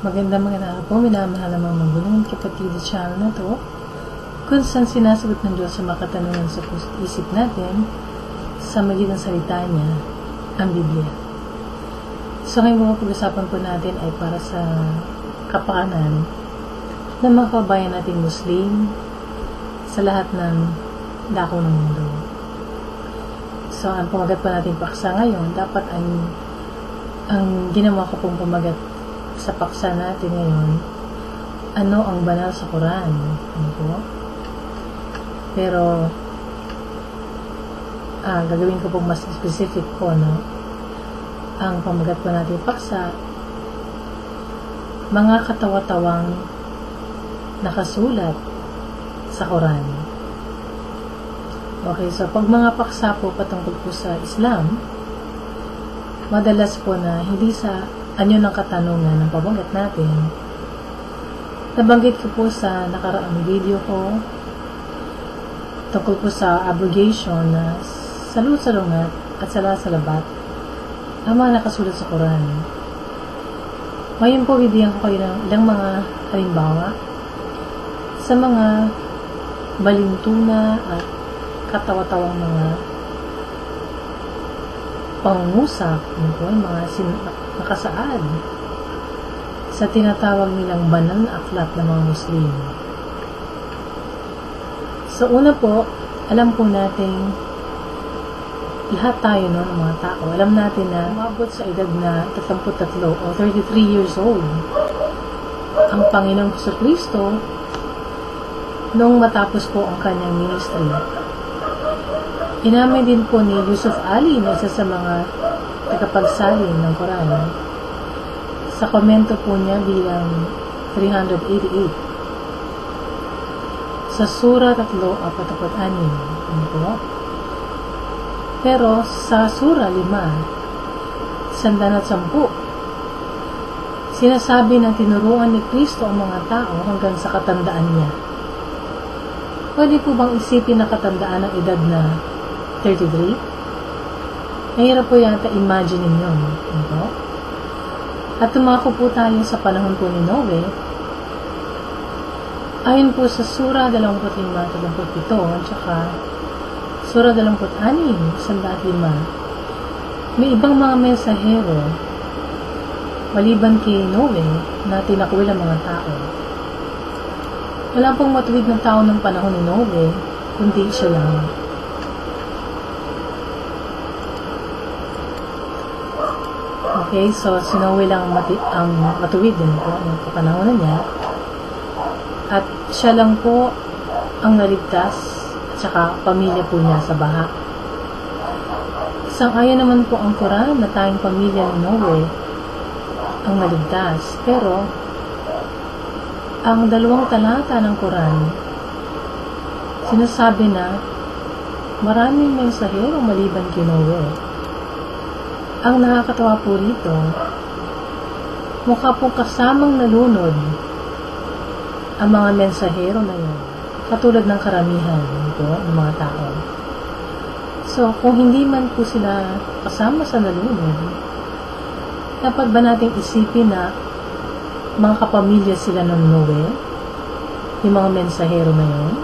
Magandang araw po, minamahal na mga magulong kapatid sa channel na to, kung saan sinasagot ng Diyos sa mga katanungan sa isip natin sa magitan salita niya, ang Biblia. So ngayon mga pag-usapan po natin ay para sa kapakanan ng mga kababayan nating Muslim sa lahat ng dako ng mundo. So ang pamagat po natin paksa ngayon, dapat ang ginawa ko pong pamagat sa paksa natin ngayon, ano ang banal sa Quran? Ano po? Pero gagawin ko pong mas specific po, no? Ang pamagat po natin paksa, mga katawa-tawang nakasulat sa Quran. Okay, so pag mga paksa po patungkol po sa Islam, madalas po na hindi sa anyo ng katanungan ng pamagat natin, nabanggit ko po sa nakaraang video ko tungkol po sa abrogation na salut-salungat at salasalabat ang mga nakasulat sa Quran. Ngayon po, bibigyan ko kayo ng ilang mga halimbawa sa mga balintuna at katawa-tawang mga pangungusap, mga nakasaad sa tinatawag nilang banal na aklat ng mga Muslim. So una po, alam po natin, lahat tayo ng mga tao, alam natin na umabot sa edad na 33 o 33 years old ang Panginoong Jesucristo nung matapos po ang kanyang ministry. Inamin din po ni Yusuf Ali na isa sa mga tagapagsalin ng Quran sa komento po niya bilang 388 sa Sura 3:46. Ano po? Pero sa Sura 5:110 sinasabi na tinuruan ni Kristo ang mga tao hanggang sa katandaan niya. Pwede po bang isipin na katandaan ng edad na 33? Mahirap po yata imagine ninyo. Ano? At tumako po tayo sa panahon po ni Noe. Ayon po sa Sura 25:37 at saka Sura 26:105, may ibang mga mensahero maliban kay Noe na tinakwil ang mga tao. Wala pong matuwid ng tao ng panahon ni Noe, kundi siya lang. Okay, so si Noe lang ang matuwid din po ng panahon niya. At siya lang po ang naligtas at saka pamilya po niya sa baha. Sang-ayon naman po ang Quran na tayong pamilya ni Noe ang naligtas. Pero ang 2 talata ng Quran sinasabi na maraming mensahero maliban kay Noe. Ang nakakatawa po rito, mukha pong kasamang nalunod ang mga mensahero na yun, katulad ng karamihan po ng mga tao. So, kung hindi man po sila kasama sa nalunod, dapat ba nating isipin na mga kapamilya sila ng Noe, yung mga mensahero na yun?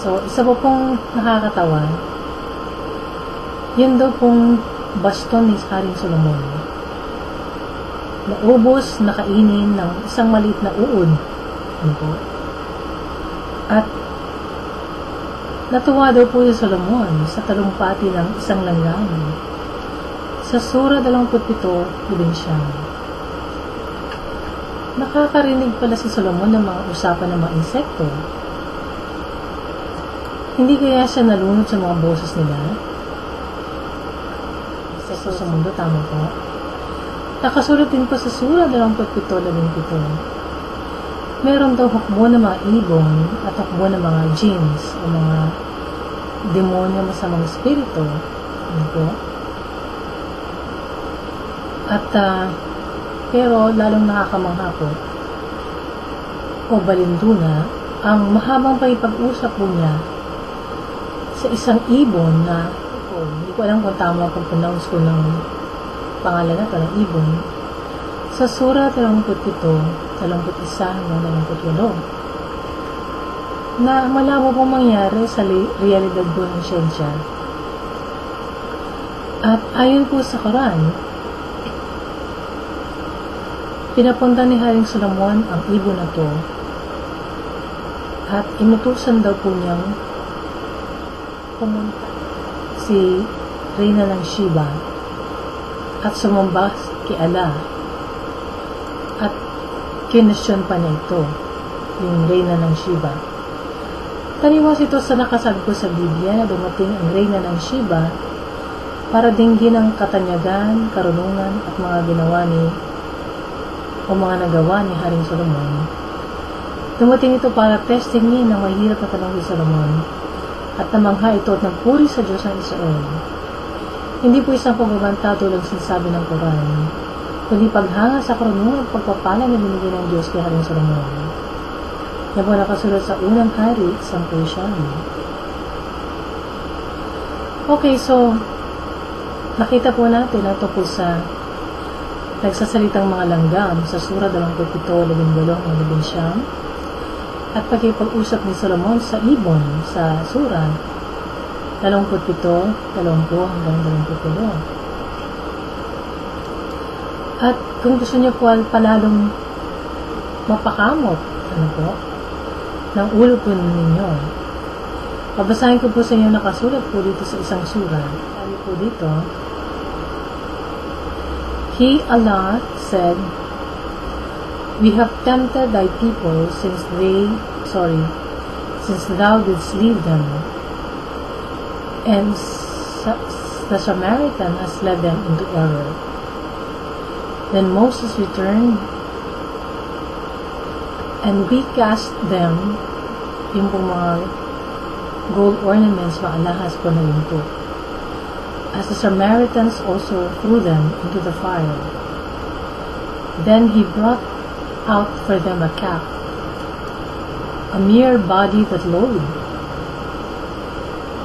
So, isa po pong nakakatawa, yun daw pong baston ni Haring Solomon. Naubos, nakainin ng isang maliit na uod. Ano po? At natuwa daw po si Solomon sa talumpati ng isang langgam. Sa Sura 27:11. Nakakarinig pala si Solomon ng mga usapan ng mga insekto. Hindi kaya siya nalunod sa mga boses nila? Sa mundo, tama po. Nakasulat din po sa Sura 27:17. Meron daw hukbo ng mga ibon at hukbo ng mga jinns o mga demonyo, masamang espiritu. Ano po? At pero lalong nakakamangha po o balinduna ang mahabang pakipag-usap po niya sa isang ibon na hindi ko alam kung tama pag-pronounce ko ng pangalan na ito, ng ibon. Sa Sura 37, 31 hanggang 28, na malabo pong mangyari sa realidad po ng siyensya. At ayon po sa Quran, pinapunta ni Haring Solomon ang ibon na to at inutusan daw po niyang pumunta si Reyna ng Sheba at sumamba kay Allah at kinestyon pa niya ito, yung Reyna ng Sheba. Taliwas ito sa nakasabi ko sa Biblia na dumating ang Reyna ng Sheba para dinggin ang katanyagan, karunungan at mga ginawa o mga nagawa ni Haring Solomon. Dumating ito para testingin ang mahirap na tanong ni Solomon at namangha ito at nagpuri sa Diyos ng Israel. Hindi po isang pagbabanta tulad sinasabi ng Quran, kundi paghanga sa karunungan at pagpapala na binigay ng Diyos kay Haring Solomon. Yan po nakasulat sa unang hari, 10. Okay, so nakita po natin na tungkol sa nagsasalitang mga langgam sa Sura 27, 18, 19, at pagkipag-usap ni Solomon sa ibon sa Sura 37, 20 hanggang 22. At kung gusto niyo po palalong mapakamot, ng ulo po ninyo, babasahin ko po sa inyo nakasulat po dito sa isang sura. Sabi po dito, He, Allah, said, We have tempted thy people since thou didst leave them, and the Samaritan has led them into error. Then Moses returned, and we cast them, yung pong mga gold ornaments na alahas po na yun po, as the Samaritans also threw them into the fire. Then he brought out for them a calf, a mere body that lowed.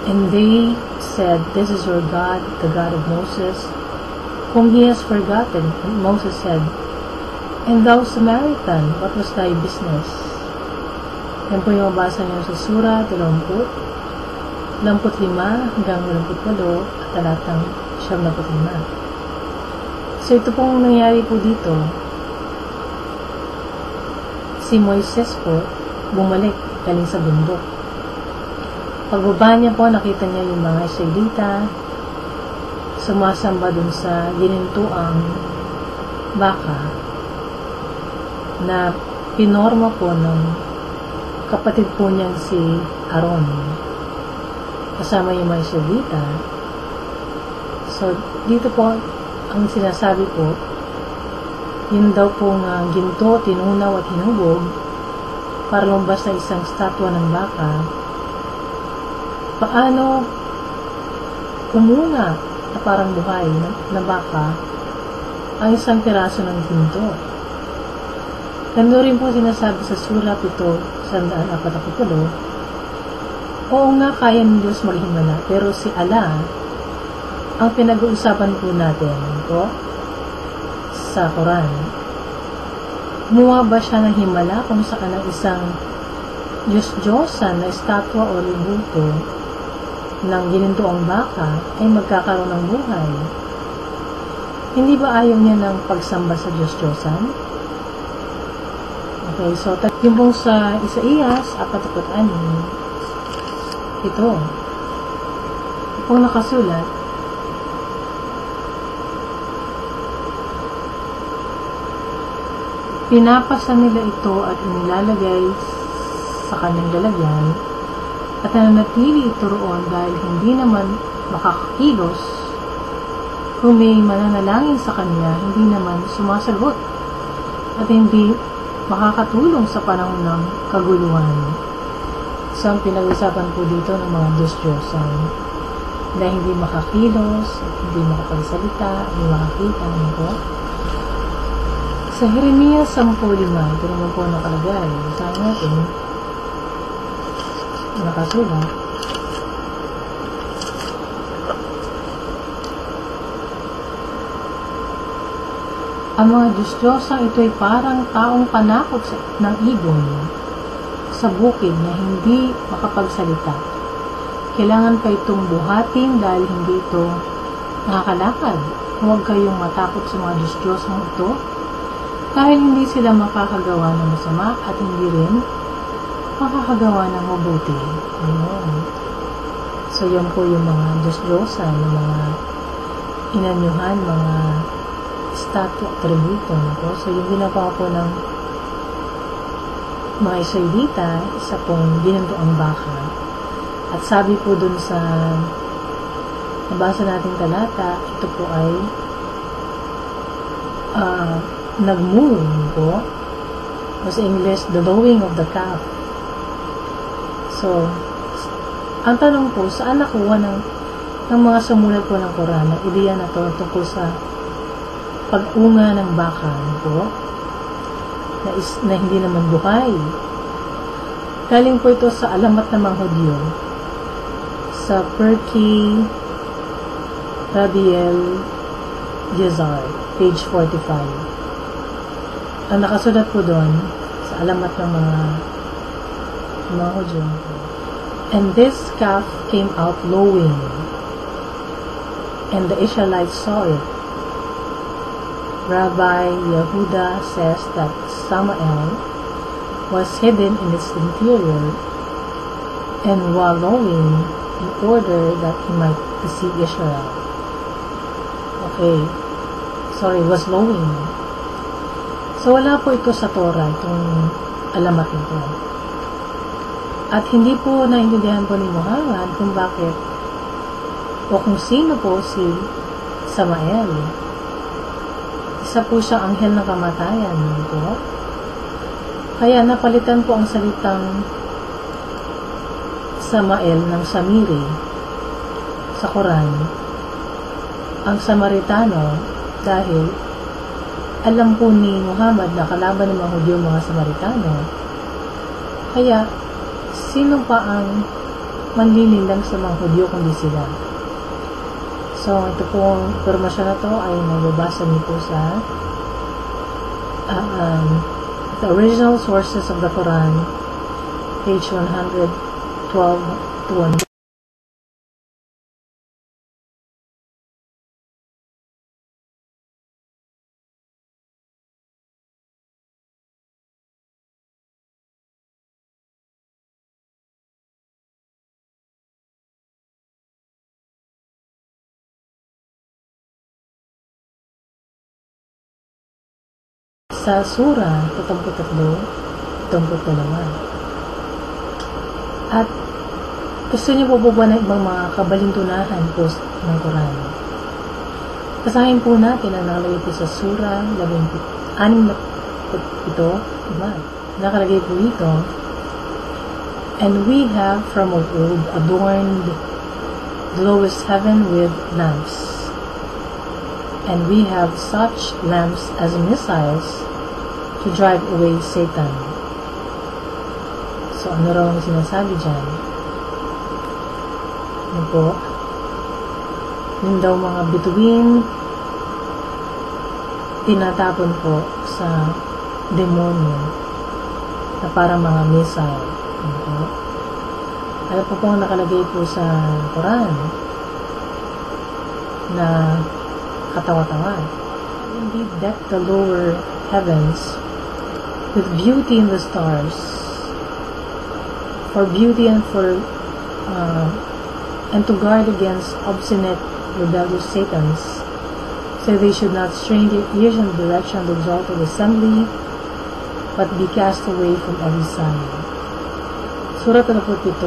And they said, This is your God, the God of Moses, whom he has forgotten. And Moses said, And thou Samaritan, what was thy business? Yan po yung mabasa niyo sa Sura 35 hanggang 88 at talatang 75. So ito pong nangyari po dito, si Moises po bumalik galing sa bundok. Pagbaba niya po, nakita niya yung mga Israelita sumasamba dun sa ginintuang baka na pinorma po ng kapatid po niyang si Aaron kasama yung mga Israelita. So dito po ang sinasabi po, yun daw pong ginto, tinunaw at hinubog para lumabas na isang statwa ng baka. Paano umuna na parang buhay na baka ang isang piraso ng ginto? Ganda rin po sinasabi sa Sura 7, 140, oo nga, kaya ng Diyos maghimala, pero si Allah, ang pinag-uusapan po natin po sa Quran, gumawa ba siya ng himala kung saan ang isang Diyos-Diyosan na estatwa o libuto ng ginintuang baka ay magkakaroon ng buhay? Hindi ba ayaw niya ng pagsamba sa Diyos-Diyosan? Okay, so yung pong sa Isaías 46, ito pong nakasulat, pinapasa nila ito at inilalagay sa kanyang lalagyan at nananatili ito roon dahil hindi naman makakakilos. Kung may mananalangin sa kanya, hindi naman sumasagot at hindi makakatulong sa panahon ng kaguluhan. So, ang pinag-usapan po dito ng mga Diyos-Diyosan na hindi makakilos, hindi makapagsalita, hindi makakita, ano po? Sa Jeremias 10:5, ito naman po nakalagay. Saan natin? Nakasulat. Ang mga Diyos-Diyosang ito ay parang taong panakot ng ibon sa bukid na hindi makapagsalita. Kailangan pa itong buhatin dahil hindi ito nakakalakad. Huwag kayong matakot sa mga Diyos-Diyosang ito dahil hindi sila makakagawa ng masama at hindi rin makakagawa ng mabuti. Ayun. So, yun po yung mga Diyos-Diyosa, yung mga inanyuhan, mga statue at tributo. So, yung ginagawa po ng mga Israelita, isa pong ginandoang baka. At sabi po dun sa nabasa nating talata, ito po ay nag-moon po. O sa English, the lowing of the calf. So, ang tanong po, saan nakuha ng mga sumulat po ng Quran na ideya na to tungkol sa pag-unga ng baka po na hindi naman buhay. Galing po ito sa alamat ng mga Hudyo sa Perki Rabiel Yazar, page 45. Ang nakasulat po doon sa alamat ng mga Hudyo. And this calf came out lowing, and the Israelites saw it. Rabbi Yehuda says that Samael was hidden in its interior and wallowing in order that he might deceive Israel. Okay. Sorry, was lowing. So, wala po ito sa Torah, itong alamat nito. At hindi po naintindihan po ni Muhammad kung bakit o kung sino po si Samael. Isa po siyang anghel ng kamatayan po. Kaya napalitan po ang salitang Samael ng Samiri sa Quran, ang Samaritano, dahil alam po ni Muhammad na kalaban ng mga Hudyo mga Samaritano. Kaya sino pa ang manlinilang sa mga Hudyo kundi sila? So, ito pong informasyon na to ay nababasa niyo po sa the original sources of the Quran, page 112 to 1. Sa Surah 73, 72. At gusto niyo po ba ng ibang mga kabalintunahan po ng Quran? Basahin po natin ang nakalagay po sa Surah 67, diba? Nakalagay po dito, and we have from of old adorned the lowest heaven with lamps, and we have such lamps as missiles to drive away Satan. So, ano raw ang sinasabi dyan? Ano po? Yun daw mga bituin, tinatapon po sa demonyo na parang mga missile. Ano po? Ano po ang nakalagay po sa Quran na katawa-tawa? Indeed, deck the lower heavens with beauty in the stars, for beauty and and to guard against obstinate rebellious Satans, so they should not strain their ears in the direction of the exalted assembly, but be cast away from every side. Surah 37, 6.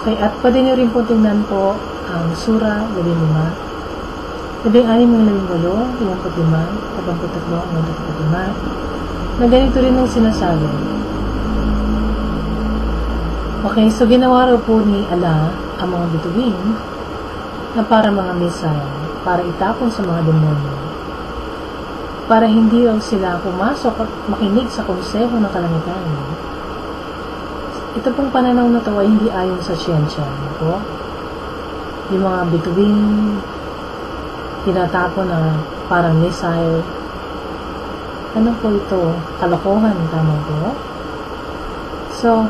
Okay, at pwede nyo rin po tingnan po ang Surah 15, 16, 58, 55, 55, na ganito rin ang sinasabi. Okay, so ginawa raw po ni Allah ang mga bituin na para mga missile, para itapon sa mga demonyo, para hindi raw sila pumasok at makinig sa konseho ng kalangitan. Ito pong pananaw na ito ay hindi ayon sa siyensya. Yung mga bituin tinatapo na parang missile. Ano po ito? Kalokohan, tama po? So,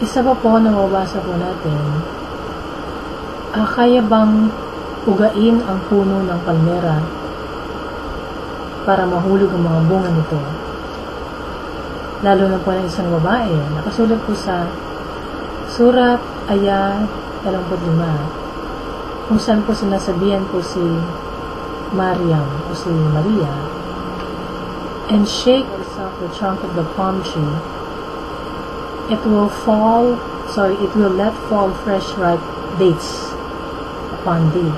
isa pa po na mabasa po natin, kaya bang ugain ang puno ng palmera para mahulog ang mga bunga nito? Lalo na po ng isang babae. Nakasulat po sa Surat Aya 35, kung saan po sinasabihan po si Mariam o si Maria, and shake yourself the trunk of the palm tree, it will let fall fresh ripe dates upon thee.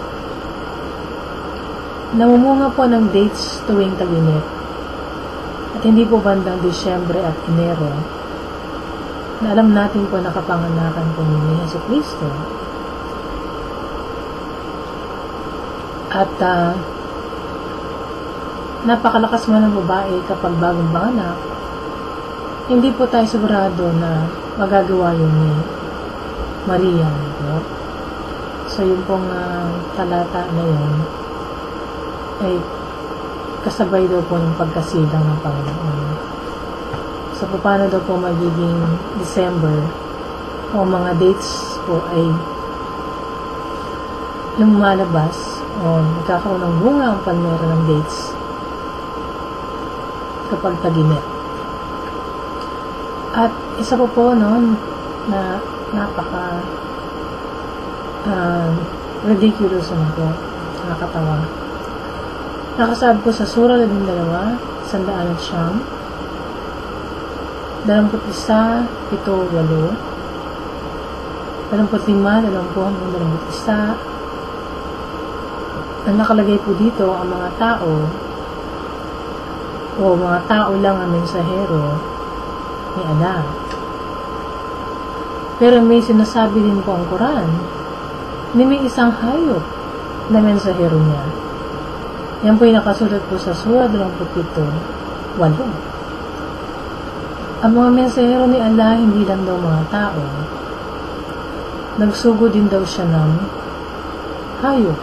Namumunga po ng dates tuwing tag-init, at hindi po bandang Disyembre at Enero, na alam natin po nakapanganakan po ni Jesucristo. At napakalakas mo ng babae kapag bagong panganak, hindi po tayo sigurado na magagawa yun ni Maria. No? So yung pong talata na yun ay kasabay daw po ng pagkasilang ng Panginoon. So paano daw po magiging December o mga dates po ay lumalabas o nagkakaroon ng bunga ang palmera ng dates kapag tag-init. At isa po noon na napaka ridiculous na po, nakakatawa. Nakasabi po sa Sura 12, 100 21, 7, 8, 25, 21, ang nakalagay po dito ang mga tao o mga tao lang ang mensahero ni Allah. Pero may sinasabi din po ang Quran na may isang hayop na mensahero niya. Yan po yung nakasulat po sa Surah 27, 8. Ang mga mensahero ni Allah hindi lang daw mga tao. Nagsugo din daw siya ng hayop.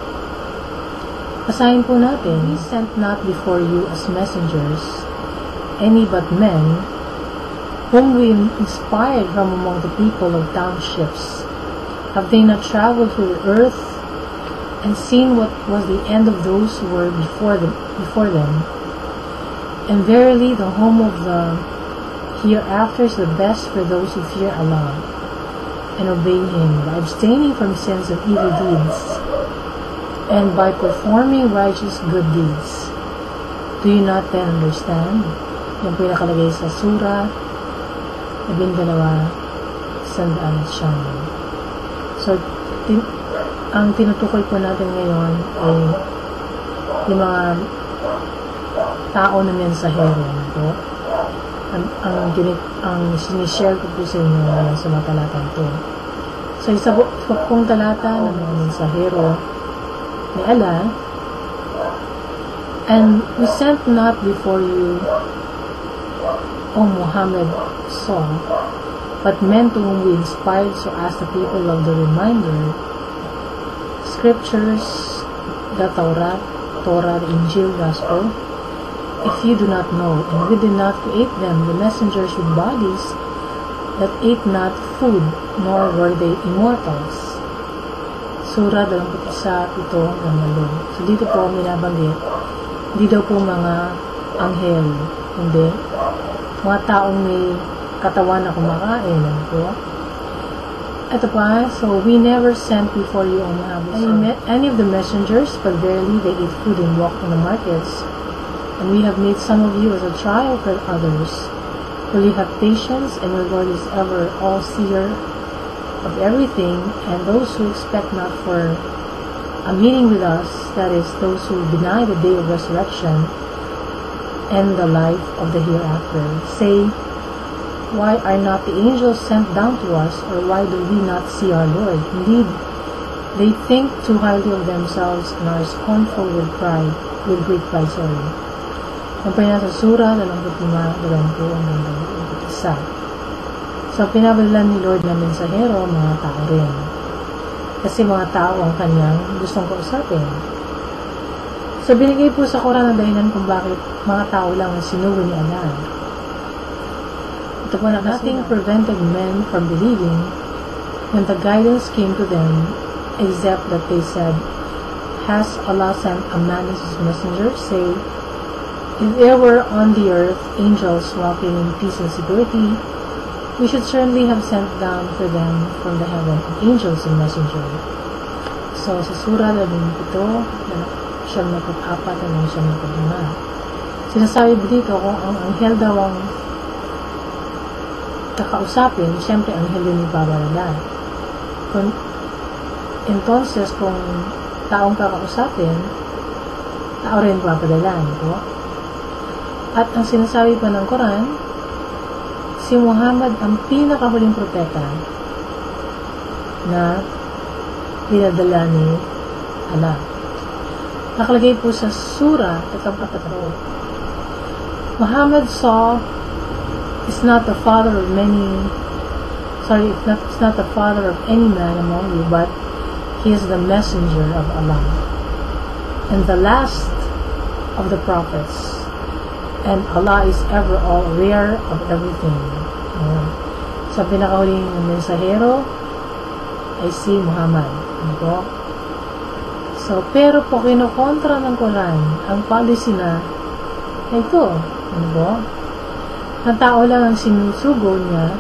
Basahin po natin, "He sent not before you as messengers any but men whom we inspired from among the people of townships. Have they not traveled through the earth and seen what was the end of those who were before them? And verily the home of the hereafter is the best for those who fear Allah and obey Him by abstaining from sins and evil deeds, and by performing righteous good deeds. Do you not then understand?" Yan po yung nakalagay sa Surah 12, 100. So, ang tinutukoy po natin ngayon ay yung mga tao na mensahero po. Ang sinishare ko po sa inyo ngayon sa mga talatang ito. So, isa pong talata ng mga mensahero ni Allah, "And we sent not before you, O Muhammad, but men to whom we inspired so as the people of the reminder, scriptures, the Torah, the Injil, Gospel. If you do not know, and we did not create them, the messengers with bodies that ate not food, nor were they immortals." Surah 21:7. So dito po minabanggit, hindi daw po mga anghel, hindi. Mga taong may katawan na kumakain. Ano po? Ito pa, "So we never sent before you, O Muhammad, any of the messengers, but verily they eat food and walk in the markets. And we have made some of you as a trial for others. Will you have patience, and your Lord is ever all-seer of everything, and those who expect not for a meeting with us, that is, those who deny the day of resurrection and the life of the hereafter, say, why are not the angels sent down to us, or why do we not see our Lord? Indeed, they think too highly of themselves and are scornful with great pride." Ang pa nasa Surah 25:20-21. So, pinabalilan ni Lord na mensahero, mga tao rin. Kasi mga tao ang kanyang gustong kausapin. So, binigay po sa Quran ang dahilan kung bakit mga tao lang ang sinugo ni Allah. Ito po na, nothing prevented men from believing when the guidance came to them except that they said, has Allah sent a man as his messenger? Say, if there were on the earth angels walking in peace and security, we should certainly have sent down for them from the heaven angels and messenger. So, sa Surah 17, siyam na put-apat at siyam na put-lima. Sinasabi dito kung ang anghel daw ang kakausapin, siyempre anghel din ibabalala. Entonces, kung taong kakausapin, tao rin papadala, ito. At ang sinasabi pa ng Quran, si Muhammad ang pinakahuling propeta na pinadala ni Allah. Nakalagay po sa surah, Muhammad is not the father of it's not the father of any man among you, but he is the messenger of Allah, and the last of the prophets, and Allah is ever all aware of everything. Sa pinakahuling mensahero ay si Muhammad. So, pero po kinukontra ng Quran ang policy na ito, na tao lang ang sinusugo niya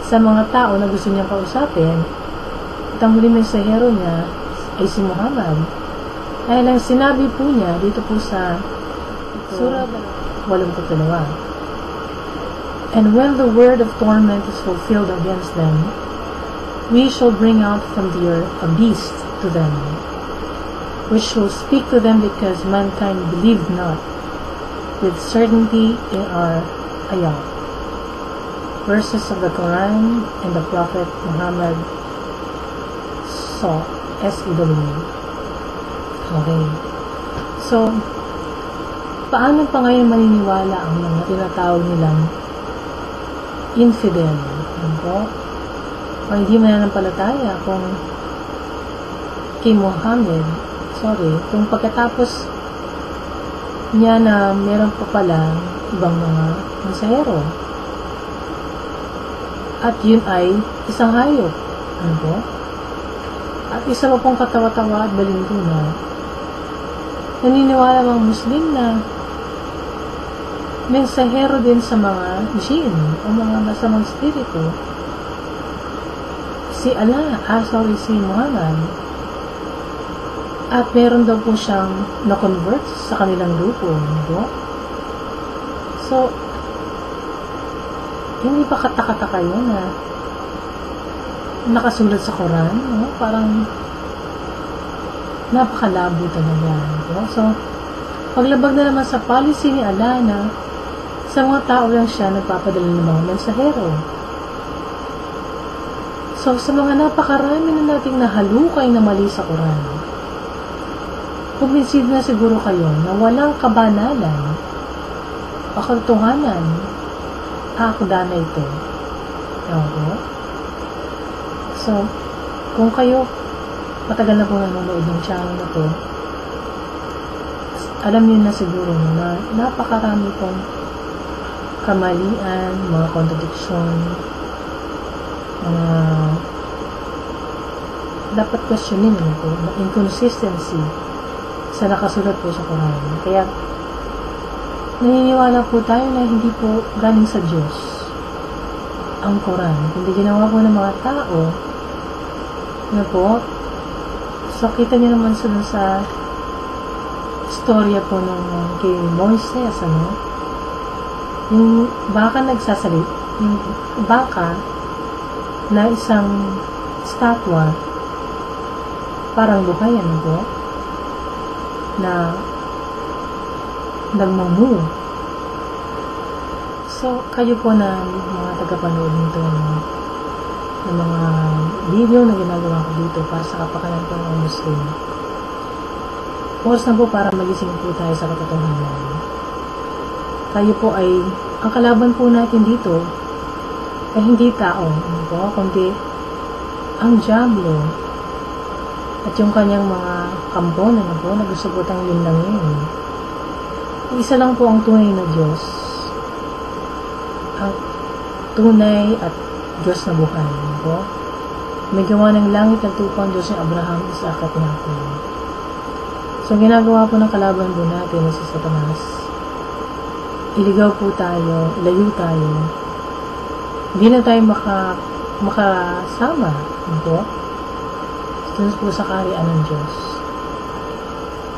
sa mga tao na gusto niyang kausapin, at ang huling mensahero niya ay si Muhammad. Dahil ang sinabi po niya dito po sa Surah 82, and when the word of torment is fulfilled against them, we shall bring out from the earth a beast to them, which shall speak to them because mankind believed not with certainty in our ayat. Verses of the Quran and the Prophet Muhammad saw S.E.W. Okay. So, paano pa ngayon maniniwala ang mga tinatawag nilang infidel? O hindi mananampalataya kung kay Muhammad, kung pagkatapos niya na meron pa pala ibang mga mensahero. At yun ay isang hayop. At isa pa pong katawa-tawa at balinduna. Naniniwala mga Muslim na mensahero din sa mga jinn o mga masamang spirito. Si Allah, si Muhammad. At meron daw po siyang na-convert sa kanilang grupo. So, hindi pa kataka-taka yun na nakasulat sa Quran. Parang napakalabo talaga. So, paglabag na naman sa policy ni Allah na sa mga tao lang siya nagpapadala ng mga mensahero. So, sa mga napakarami na nating nahalukay na mali sa Quran, kumbinsido na siguro kayo na walang kabanalan o katotohanan akda na ito. So, kung kayo matagal na po nanonood ng channel na to, alam niyo na siguro na napakarami pong kamalian, mga contradiction, mga dapat questionin ito, inconsistency sa nakasulat po sa Quran. Kaya, naniniwala po tayo na hindi po galing sa Diyos ang Quran. Hindi ginawa po ng mga tao na po. So, kita niyo naman sa storya po ng kay Moises, yung baka yung baka na isang statwa parang buhay, na nagmamu. So, kayo po na mga tagapanood nito ng mga video na ginagawa ko dito para sa kapakanan po ng Muslim. Oras na po para magising po tayo sa katotohanan. Tayo po ay, ang kalaban po natin dito ay hindi tao, kundi ang diablo. at yung kanyang mga kampo na gusto po tayong linlangin. Isa lang po ang tunay na Diyos, ang tunay at Diyos na buhay. Po? May gawa ng langit at lupa ang Diyos ni Abraham, Isaac at Jacob. So, ang ginagawa po ng kalaban po natin na si Satanas, iligaw po tayo, ilayo tayo, hindi na tayo makasama. Po? Dun po sa kaharian ng Diyos.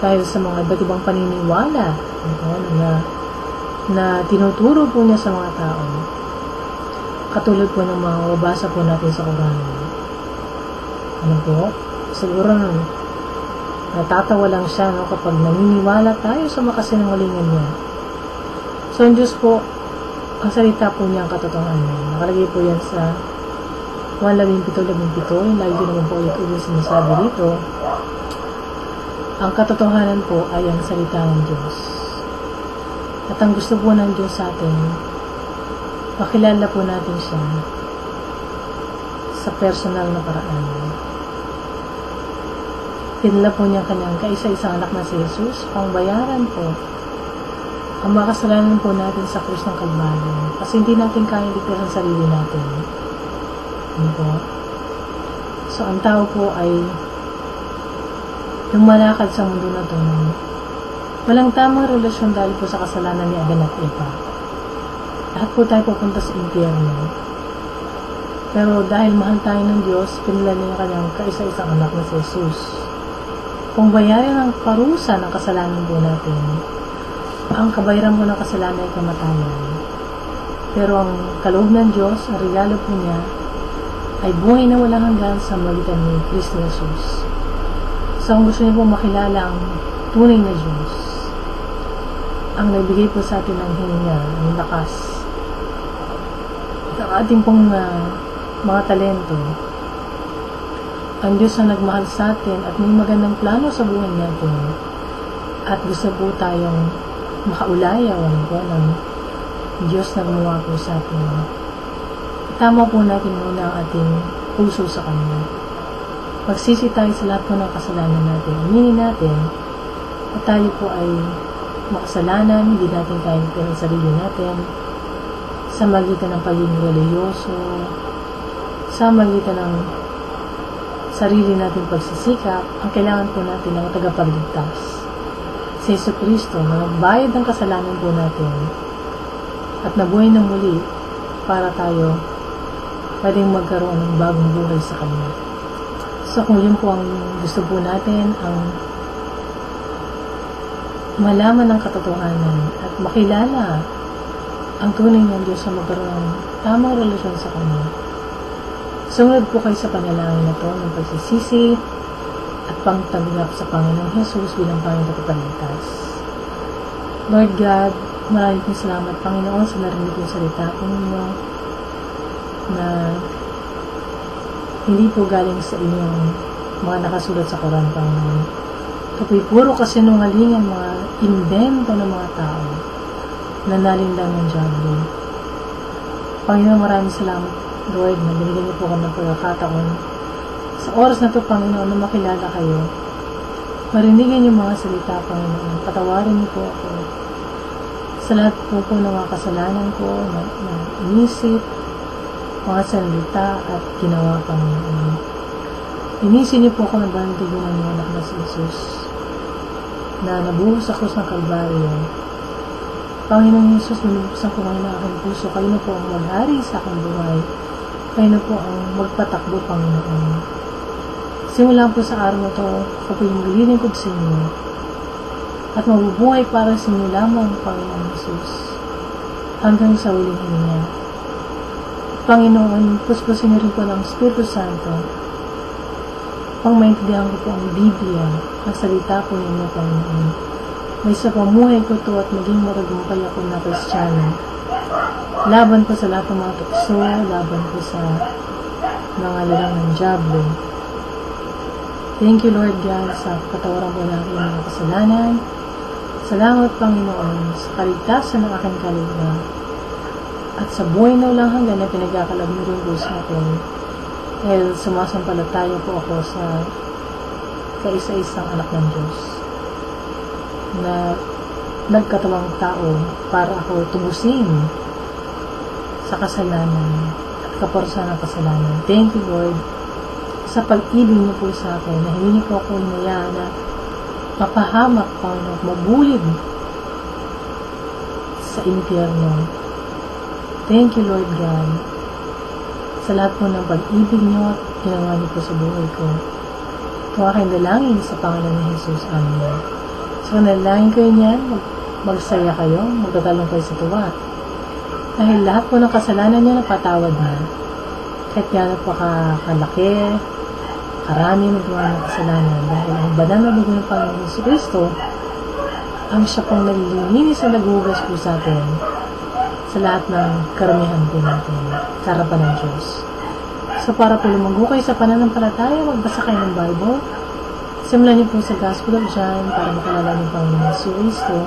Dahil sa mga iba't ibang paniniwala na tinuturo po niya sa mga tao. Katulad po ng mga mabasa po natin sa Quran. Ano po? Siguro natatawa lang siya kapag naniniwala tayo sa makasinungalingan niya. So, ang Diyos po, ang salita po niya ang katotohanan. Nakalagay po yan sa 1:17, yung lagi ko naman po ulit sinasabi dito. Ang katotohanan po ay ang salita ng Diyos. At ang gusto po ng Diyos sa atin, makilala po natin siya sa personal na paraan. Pinala po niya kanyang kaisa-isang anak na si Jesus, pangbayaran po ang mga kasalanan po natin sa krus ng Kalbaryo. Kasi hindi natin kaya ligtas ang sarili natin. Ano po? So, ang tao po ay lumalakad sa mundo na ito. Walang tamang relasyon dahil po sa kasalanan ni Adan at Eva. Lahat po tayo pupunta sa impyerno. Pero dahil mahal tayo ng Diyos, pinila niya kanyang kaisa-isang anak na si Jesus. Kung bayaran ang parusa ng kasalanan po natin, ang kabayaran po ng kasalanan ay kamatayan. Pero ang kaloob ng Diyos, ang regalo po niya, ay buhay na walang hanggan sa magitan ni Kristo Jesus. So, kung gusto niyo po makilala ang tunay na Diyos, ang nagbigay po sa atin ng hininga, ng lakas, ang ating pong mga talento, ang Diyos ang nagmahal sa atin at may magandang plano sa buhay natin at gusto po tayong makaulayaw ng Diyos na gumawa po sa atin. Tama po natin muna ang ating puso sa Kanya. Magsisi tayo sa lahat po ng kasalanan natin. Aminin natin at tayo po ay makasalanan, hindi natin kaya ang sarili natin sa magitan ng pagiging religyoso, sa magitan ng sarili natin pagsisikap. Ang kailangan po natin ng tagapagligtas, si Yesu Kristo, na nagbayad ng kasalanan po natin at nabuhay na muli para tayo pwedeng magkaroon ng bagong buhay sa Kanya. So, kung yun po ang gusto po natin, ang malaman ng katotohanan at makilala ang tunay ng Diyos sa magkaroon ng tamang relasyon sa Kanya, sumunod po kayo sa panalangin na ito ng pagsisisi at pangtanggap sa Panginoong Jesus bilang Panginoon at Tagapagligtas. Lord God, maraming pong salamat, Panginoon, sa narinig kong salita po ninyo na hindi po galing sa inyong mga nakasulat sa Quran, Panginoon. Ito po'y puro kasinungalingan, mga invento ng mga tao na nalinlang ng diablo. Panginoon, maraming salamat, Lord, na binigyan niyo po ako ng pagkakataon sa oras na ito, Panginoon, na makilala kayo. Marinigan yung mga salita, Panginoon. Patawarin niyo po ako sa lahat po ng mga kasalanan ko na inisip, mga salita at ginawa, Panginoon. Inisin niyo po ako ng banal dugo ng iyong anak na si Jesus na nabuhos sa krus ng Kalbaryo. Panginoong Jesus, binubuksan ko ngayon ang aking puso. Kayo na po ang maghari sa aking buhay. Kayo na po ang magpatakbo, Panginoon. Simula po sa araw na ito, ako po yung maglilingkod sa inyo at mabubuhay para sa inyo lamang, Panginoon Jesus, hanggang sa uling hininga. Panginoon, puspusin niyo rin po ng Espiritu Santo pang maintindihan ko po ang Biblia, ang salita po ninyo, Panginoon. May sa pamuhay ko to at maging matagumpay ako na Kristiyano. Laban po sa lahat ng mga tukso, laban po sa mga lilang ng diablo. Thank you, Lord God, sa katawaran po natin ng mga kasalanan. Salamat, Panginoon, sa kaligtasan ng aking kaluluwa at sa buhay na walang hanggan na pinagkakalab mo rin po sa akin. Dahil sumasampalataya po ako sa kaisa-isang anak ng Diyos na nagkatawang tao para ako tubusin sa kasalanan at kaparusahan ng kasalanan. Thank you, Lord, sa pag-ibig niyo po sa akin na hindi niyo po ako hinayaan na mapahamak, Panginoon, mabulid sa impyerno. Thank you, Lord God, sa lahat po ng pag-ibig niyo at ginawa niyo po sa buhay ko. Ito aking dalangin sa pangalan ni Jesus. Amen. So, nalangin kayo niyan, magsaya kayo, magtatalong kayo sa tuwa. Dahil lahat po ng kasalanan niyo napatawad na. Kahit yan napakalaki, karami nagawa ng kasalanan. Dahil ang banal na dugo ng Panginoon Jesucristo, ang siya pong naglilinis na naghugas po sa atin sa lahat ng karamihan po natin, karapan ng Diyos. So, para po lumanggo kayo sa pananampalataya, magbasa kayo ng Bible. Simulan niyo po sa Gospel of John para makalala niyo Panginoon Jesucristo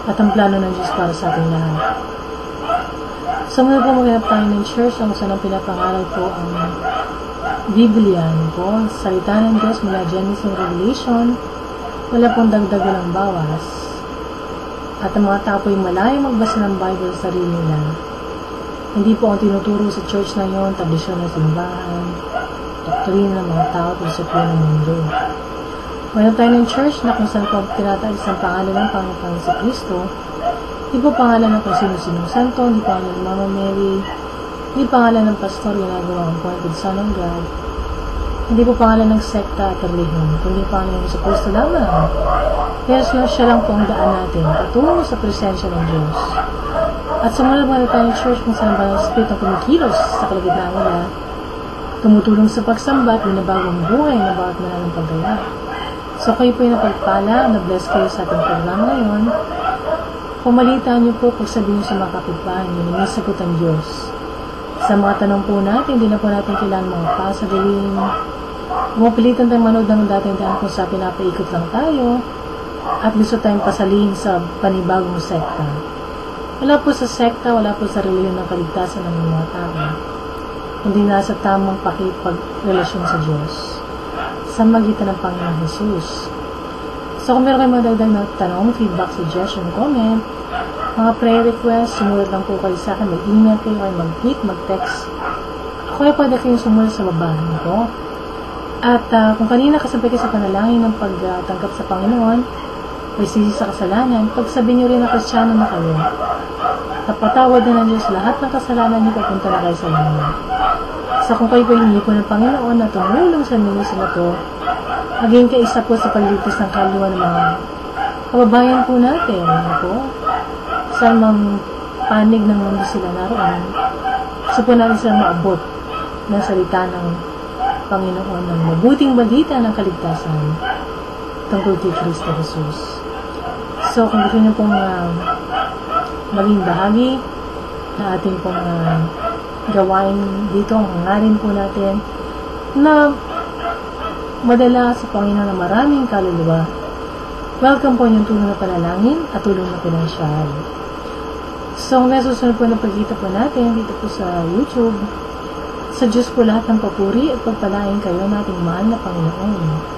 at ang plano ng Diyos para sa ating lahat. So, muna po maghanap tayo ng church ang saan ang pinapangaral po ang Biblia po, salita ng Diyos mula Genesis and Revelation, wala pong dagdag walang bawas. At ang mga tao po yung malayang magbasa ng Bible sa sarili nila. Hindi po ang tinuturo sa church na yon, tradisyon ng simbahan, doktrina ng mga tao, prinsipyo ng mundo. Mayroon tayo ng church na kung saan po tinataas ang pangalan ng Panginoon sa Kristo. Hindi po pangalan ng kung sino-sinong santo, hindi pangalan ng Mama Mary, hindi pangalan ng pastor ginagawa ang appointed Son of God. Hindi po pangalan ng sekta at relihiyon, kundi pangalan ng Kristo lamang. Kaya siya lang po ang daan natin patungo sa presensya ng Diyos. At sumunod mga tayo ng church kung saan ba ng Spirit ang kumikilos sa kalagitnaan nila, tumutulong sa pagsamba at binabagong buhay na bawat manalang paggawa. So kayo po yung napagpala, na-bless kayo sa ating programa ngayon. Pumalitaan niyo po kung sabihin niyo sa mga kapitbahay niyo na may sagot ang Diyos. Sa mga tanong po natin, hindi na po natin kailangan mga pasadalin. Pumapilitan tayong manood ng dating daan kung sa pinapaikot lang tayo at gusto tayong pasalihin sa panibagong sekta. Wala po sa sekta, wala po sa relihiyon ng kaligtasan ng mga tao. Kundi nasa tamang pakipagrelasyon sa Diyos sa magitan ng Panginoong Jesus. So kung meron kayo magdagdag na tanong, feedback, suggestion, comment, mga prayer request, sumunod lang po kayo sa akin, mag-email kayo, mag-tweet, mag-text. Ako ay pwede kayong sumunod sa baba ko. At kung kanina kasabay kayo sa panalangin ng pagtanggap sa Panginoon, o isisi sa kasalanan, pagsabihin niyo rin na Kristiyano na kayo. Napatawad na ng Diyos lahat ng kasalanan niyo, papunta na kayo sa langit. So kung kayo po hindi po ng Panginoon na tumulong sa ministry na to, maging kaisa po sa pagliligtas ng kaluluwa ng mga kababayan po natin. Po, sa mang panig ng mundo sila naroon, gusto po natin silang maabot ng salita ng Panginoon ng mabuting balita ng kaligtasan tungkol kay Kristo Jesus. So kung gusto niyo pong maging bahagi na ating pong gawain dito, ang hangarin po natin na madala sa Panginoon ng maraming kaluluwa. Welcome po yung tulong na panalangin at tulong na pinansyal. So, ang nasusunod po na pagkita po natin dito po sa YouTube, sa Diyos po lahat ng papuri at pagpalain kayo nating mahal na Panginoon.